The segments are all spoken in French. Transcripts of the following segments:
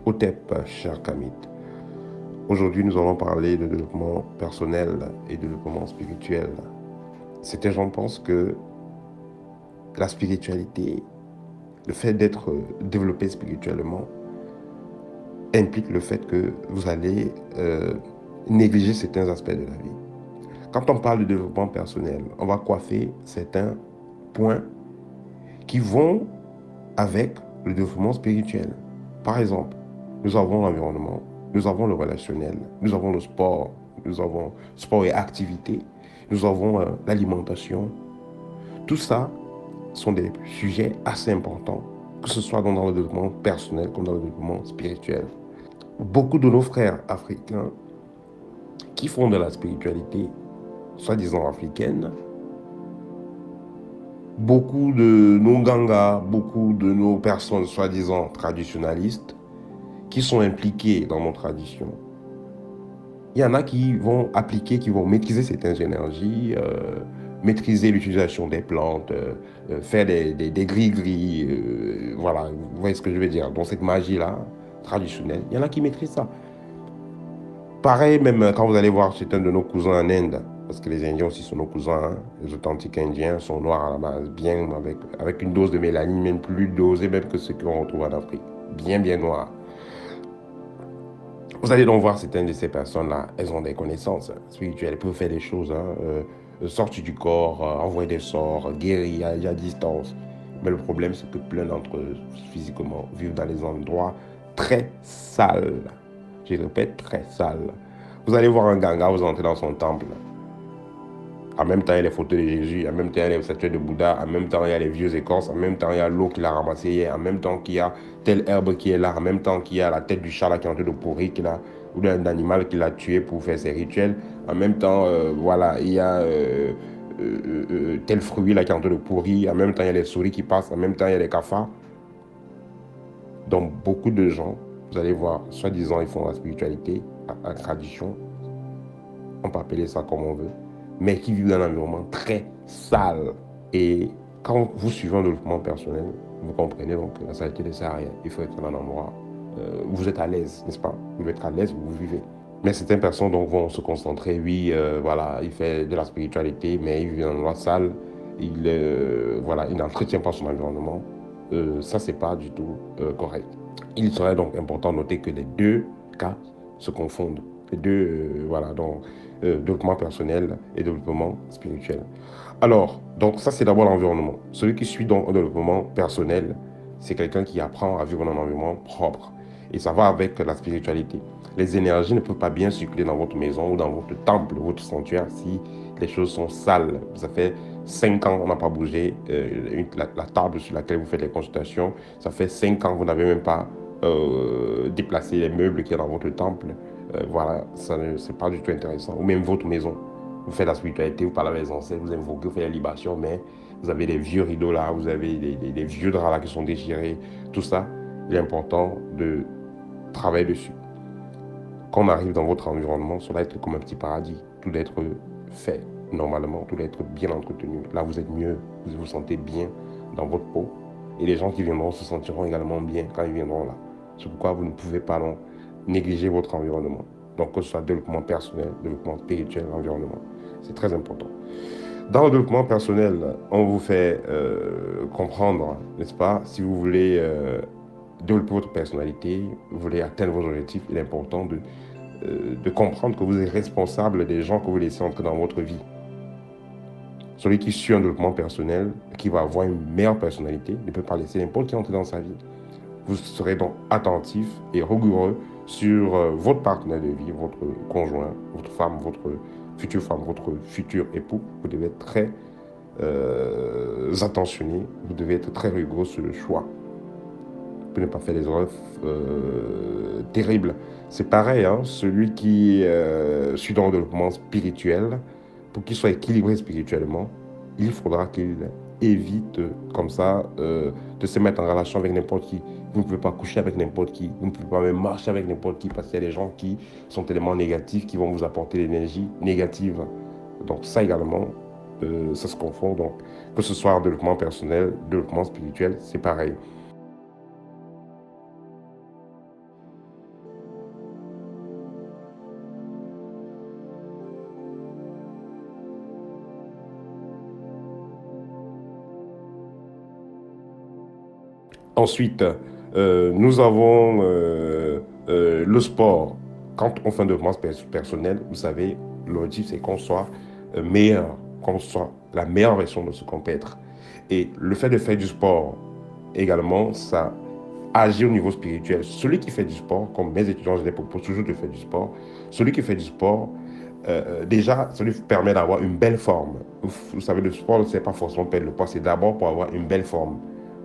Hotep, cher Kamit. Aujourd'hui, nous allons parler de développement personnel et de développement spirituel. Certains gens pensent que la spiritualité, le fait d'être développé spirituellement, implique le fait que vous allez négliger certains aspects de la vie. Quand on parle de développement personnel, on va coiffer certains points qui vont avec le développement spirituel. Par exemple, nous avons l'environnement, nous avons le relationnel, nous avons le sport, nous avons sport et activité, nous avons l'alimentation. Tout ça sont des sujets assez importants, que ce soit dans le développement personnel comme dans le développement spirituel. Beaucoup de nos frères africains qui font de la spiritualité, soi-disant africaine, beaucoup de nos gangas, beaucoup de nos personnes soi-disant traditionnalistes qui sont impliqués dans nos traditions. Il y en a qui vont appliquer, qui vont maîtriser certaines énergies, maîtriser l'utilisation des plantes, faire des gris-gris, voilà, vous voyez ce que je veux dire. Donc cette magie-là, traditionnelle, il y en a qui maîtrisent ça. Pareil, même quand vous allez voir certains de nos cousins en Inde, parce que les Indiens aussi sont nos cousins, hein, les authentiques Indiens sont noirs à la base, bien avec une dose de mélanine, même plus dosée même que ce qu'on retrouve en Afrique, bien noirs. Vous allez donc voir certaines de ces personnes-là, elles ont des connaissances spirituelles, elles peuvent faire des choses, sortir du corps, envoyer des sorts, guérir à distance. Mais le problème, c'est que plein d'entre eux, physiquement, vivent dans des endroits très sales. Je répète, très sales. Vous allez voir un ganga, vous entrez dans son temple. En même temps, il y a les photos de Jésus, en même temps, il y a les statues de Bouddha, en même temps, il y a les vieux écorces, en même temps, il y a l'eau qu'il a ramassée hier, en même temps qu'il y a telle herbe qui est là, en même temps qu'il y a la tête du chat là, qui est en train de pourrir, ou d'un animal qu'il a tué pour faire ses rituels. En même temps, voilà, il y a tel fruit là qui est en train de pourrir, en même temps, il y a les souris qui passent, en même temps, il y a les cafards. Donc, beaucoup de gens, vous allez voir, soi-disant, ils font la spiritualité, la tradition, on peut appeler ça comme on veut, mais qui vivent dans un environnement très sale. Et quand vous suivez un développement personnel, vous comprenez donc que la saleté ne sert à rien. Il faut être dans un endroit où vous êtes à l'aise, n'est-ce pas? Vous devez être à l'aise où vous vivez. Mais certaines personnes donc vont se concentrer, oui, voilà, il fait de la spiritualité, mais il vit dans un endroit sale, voilà, il n'entretient pas son environnement. Ça, c'est pas du tout correct. Il serait donc important de noter que les deux cas se confondent. Les deux, voilà, donc développement personnel et développement spirituel. Alors, donc ça c'est d'abord l'environnement. Celui qui suit donc un développement personnel, c'est quelqu'un qui apprend à vivre dans un environnement propre. Et ça va avec la spiritualité. Les énergies ne peuvent pas bien circuler dans votre maison ou dans votre temple, votre sanctuaire, si les choses sont sales. Ça fait 5 ans, on n'a pas bougé la table sur laquelle vous faites les consultations. Ça fait 5 ans, vous n'avez même pas déplacé les meubles qui sont dans votre temple. Voilà, ça c'est pas du tout intéressant. Ou même votre maison. Vous faites la spiritualité, vous parlez avec les ancêtres, vous invoquez, vous faites la libation, mais vous avez des vieux rideaux là, vous avez des vieux draps là qui sont déchirés. Tout ça, il est important de travailler dessus. Quand on arrive dans votre environnement, ça doit être comme un petit paradis. Tout doit être fait normalement, tout doit être bien entretenu. Là, vous êtes mieux, vous vous sentez bien dans votre peau. Et les gens qui viendront se sentiront également bien quand ils viendront là. C'est pourquoi vous ne pouvez pas non, négliger votre environnement. Donc, que ce soit développement personnel, développement spirituel, environnement. C'est très important. Dans le développement personnel, on vous fait comprendre, n'est-ce pas, si vous voulez développer votre personnalité, vous voulez atteindre vos objectifs, il est important de comprendre que vous êtes responsable des gens que vous laissez entrer dans votre vie. Celui qui suit un développement personnel, qui va avoir une meilleure personnalité, ne peut pas laisser n'importe qui entrer dans sa vie. Vous serez donc attentif et rigoureux sur votre partenaire de vie, votre conjoint, votre femme, votre futur époux. Vous devez être très attentionné, vous devez être très rigoureux sur le choix pour ne pas faire des erreurs terribles. C'est pareil, hein, celui qui suit dans le développement spirituel, pour qu'il soit équilibré spirituellement, il faudra qu'il évite comme ça de se mettre en relation avec n'importe qui. Vous ne pouvez pas coucher avec n'importe qui, vous ne pouvez pas même marcher avec n'importe qui parce qu'il y a des gens qui sont tellement négatifs qui vont vous apporter l'énergie négative. Donc ça également, ça se confond. Donc que ce soit en développement personnel, développement spirituel, c'est pareil. Ensuite, nous avons le sport. Quand on fait un développement personnel, vous savez, l'objectif, c'est qu'on soit meilleur, qu'on soit la meilleure version de ce qu'on peut être. Et le fait de faire du sport, également, ça agit au niveau spirituel. Celui qui fait du sport, comme mes étudiants, je les propose toujours de faire du sport. Celui qui fait du sport, déjà, ça lui permet d'avoir une belle forme. Vous savez, le sport, c'est pas forcément perdre le poids, c'est d'abord pour avoir une belle forme.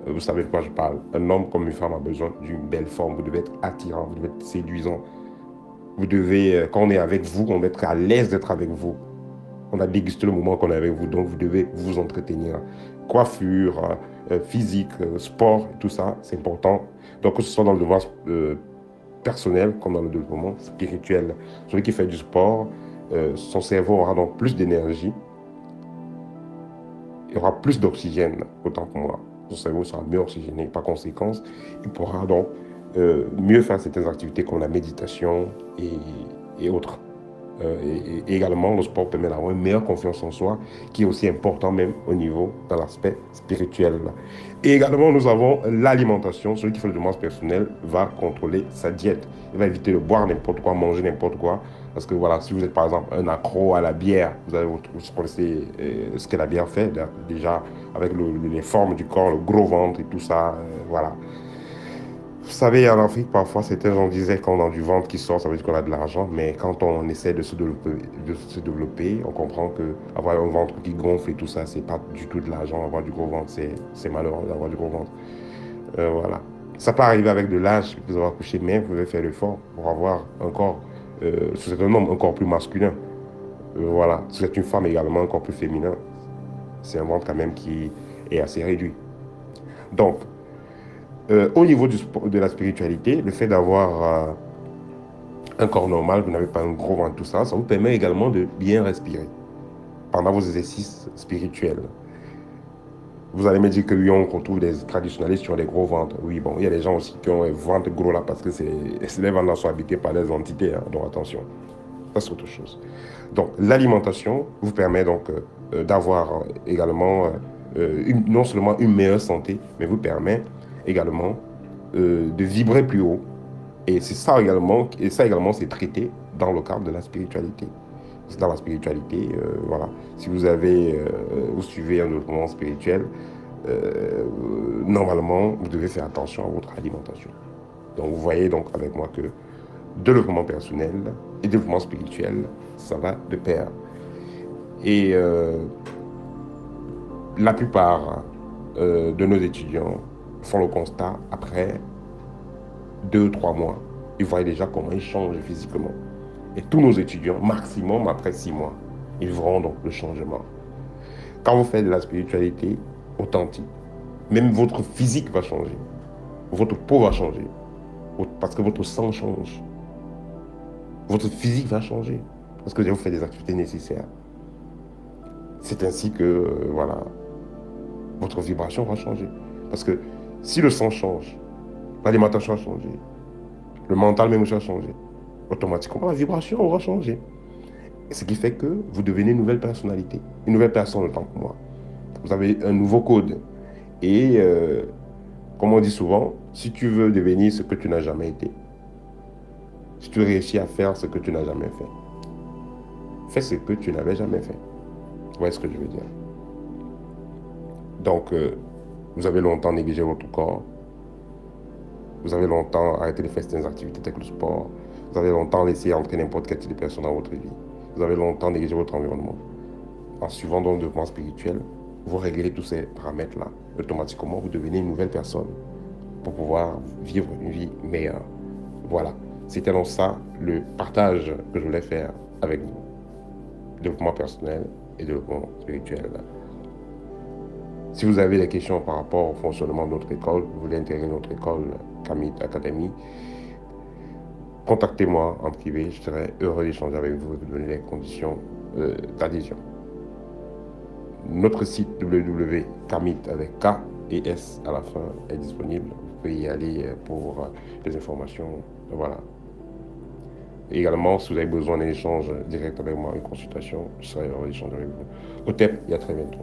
Vous savez de quoi je parle. Un homme comme une femme a besoin d'une belle forme. Vous devez être attirant, vous devez être séduisant. Vous devez, quand on est avec vous, on doit être à l'aise d'être avec vous. On a dégusté le moment qu'on est avec vous, donc vous devez vous entretenir. Coiffure, physique, sport, tout ça, c'est important. Donc que ce soit dans le développement personnel comme dans le développement spirituel. Celui qui fait du sport, son cerveau aura donc plus d'énergie, il y aura plus d'oxygène, autant que moi. Son cerveau sera mieux oxygéné. Par conséquent, il pourra donc mieux faire certaines activités comme la méditation et autres. Et également, le sport permet d'avoir une meilleure confiance en soi, qui est aussi important même au niveau de l'aspect spirituel. Et également, nous avons l'alimentation. Celui qui fait le développement personnel va contrôler sa diète. Il va éviter de boire n'importe quoi, manger n'importe quoi. Parce que voilà, si vous êtes par exemple un accro à la bière, vous connaissez ce que la bière fait déjà avec les formes du corps, le gros ventre et tout ça. Voilà. Vous savez, en Afrique, parfois, certains gens disaient qu'on a du ventre qui sort, ça veut dire qu'on a de l'argent. Mais quand on essaie de se développer, on comprend que avoir un ventre qui gonfle et tout ça, c'est pas du tout de l'argent. Avoir du gros ventre, c'est malheureux d'avoir du gros ventre. Voilà. Ça peut arriver avec de l'âge, vous avez accouché, mais vous devez faire l'effort pour avoir un corps, si vous êtes un homme, un corps plus masculin. Voilà. Si vous êtes une femme également, un corps plus féminin. C'est un ventre quand même qui est assez réduit. Donc, au niveau de la spiritualité, le fait d'avoir un corps normal, vous n'avez pas un gros ventre, tout ça, ça vous permet également de bien respirer pendant vos exercices spirituels. Vous allez me dire que oui, on retrouve des traditionnalistes qui ont des gros ventres. Oui, bon, il y a des gens aussi qui ont un ventre gros là parce que les ventres sont habités par des entités, hein, donc attention, ça c'est autre chose. Donc l'alimentation vous permet donc d'avoir également non seulement une meilleure santé, mais vous permet également de vibrer plus haut. Et ça également, c'est traité dans le cadre de la spiritualité. Dans la spiritualité, voilà. Si vous suivez un développement spirituel, normalement, vous devez faire attention à votre alimentation. Donc, vous voyez donc avec moi que développement personnel et développement spirituel, ça va de pair. Et la plupart de nos étudiants font le constat après 2 ou 3 mois. Ils voient déjà comment ils changent physiquement. Et tous nos étudiants, maximum après 6 mois, ils verront donc le changement. Quand vous faites de la spiritualité authentique, même votre physique va changer. Votre peau va changer. Parce que votre sang change. Votre physique va changer. Parce que vous faites des activités nécessaires. C'est ainsi que, voilà, votre vibration va changer. Parce que si le sang change, l'alimentation va changer, le mental même va changer, automatiquement la vibration va changer. Ce qui fait que vous devenez une nouvelle personnalité, une nouvelle personne autant que moi. Vous avez un nouveau code. Et comme on dit souvent, si tu veux devenir ce que tu n'as jamais été, si tu réussis à faire ce que tu n'as jamais fait, fais ce que tu n'avais jamais fait. Vous voyez ce que je veux dire? Donc, vous avez longtemps négligé votre corps. Vous avez longtemps arrêté de faire certaines activités telles que le sport. Vous avez longtemps laissé entrer n'importe quel type de personne dans votre vie. Vous avez longtemps négligé votre environnement. En suivant donc le développement spirituel, vous réglez tous ces paramètres-là. Automatiquement, vous devenez une nouvelle personne pour pouvoir vivre une vie meilleure. Voilà. C'était donc ça le partage que je voulais faire avec vous. Développement personnel et développement spirituel. Si vous avez des questions par rapport au fonctionnement de notre école, vous voulez intégrer notre école Kamit Academy, contactez-moi en privé, je serai heureux d'échanger avec vous et de vous donner les conditions d'adhésion. Notre site www.kamit avec K et S à la fin est disponible. Vous pouvez y aller pour des informations. Voilà. Et également, si vous avez besoin d'un échange direct avec moi, une consultation, je serai heureux d'échanger avec vous. Au TEP, et à très bientôt.